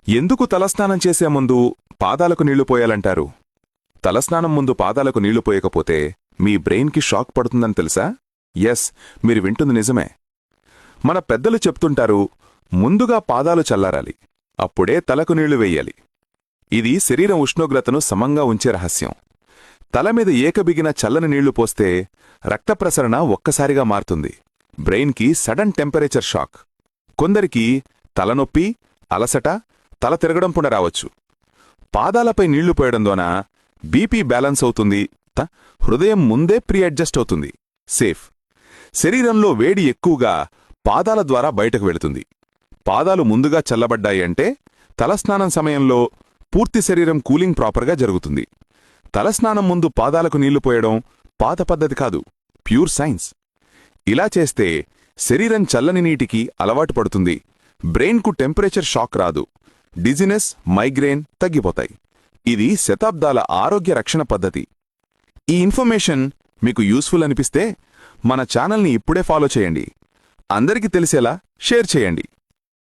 ఎందుకు తలస్నానం చేసే ముందు పాదాలకు నీళ్లు పోయాలంటారు? తలస్నానం ముందు పాదాలకు నీళ్లు పోయకపోతే మీ బ్రెయిన్కి షాక్ పడుతుందని తెలుసా? ఎస్, మీరు వింటుంది నిజమే. మన పెద్దలు చెప్తుంటారు, ముందుగా పాదాలు చల్లారాలి, అప్పుడే తలకు నీళ్లు వెయ్యాలి. ఇది శరీరం ఉష్ణోగ్రతను సమంగా ఉంచే రహస్యం. తలమీద ఏకబిగిన చల్లని నీళ్లు పోస్తే రక్త ప్రసరణ ఒక్కసారిగా మారుతుంది. బ్రెయిన్కి సడన్ టెంపరేచర్ షాక్. కొందరికి తలనొప్పి, అలసట, తల తిరగడం కూడా రావచ్చు. పాదాలపై నీళ్లు పోయడం ద్వారా బీపీ బ్యాలెన్స్ అవుతుంది, హృదయం ముందే ప్రీ అడ్జస్ట్ అవుతుంది. సేఫ్. శరీరంలో వేడి ఎక్కువగా పాదాల ద్వారా బయటకు వెళుతుంది. పాదాలు ముందుగా చల్లబడ్డాయంటే తలస్నానం సమయంలో పూర్తి శరీరం కూలింగ్ ప్రాపర్గా జరుగుతుంది. తలస్నానం ముందు పాదాలకు నీళ్లు పోయడం పాత పద్ధతి కాదు, ప్యూర్ సైన్స్. ఇలా చేస్తే శరీరం చల్లని నీటికి అలవాటు పడుతుంది, బ్రెయిన్కు టెంపరేచర్ షాక్ రాదు, డిజినెస్, మైగ్రేన్ తగ్గిపోతాయి. ఇది శతాబ్దాల ఆరోగ్య రక్షణ పద్ధతి. ఈ ఇన్ఫర్మేషన్ మీకు యూస్ఫుల్ అనిపిస్తే మన ఛానల్ని ఇప్పుడే ఫాలో చేయండి. అందరికీ తెలిసేలా షేర్ చేయండి.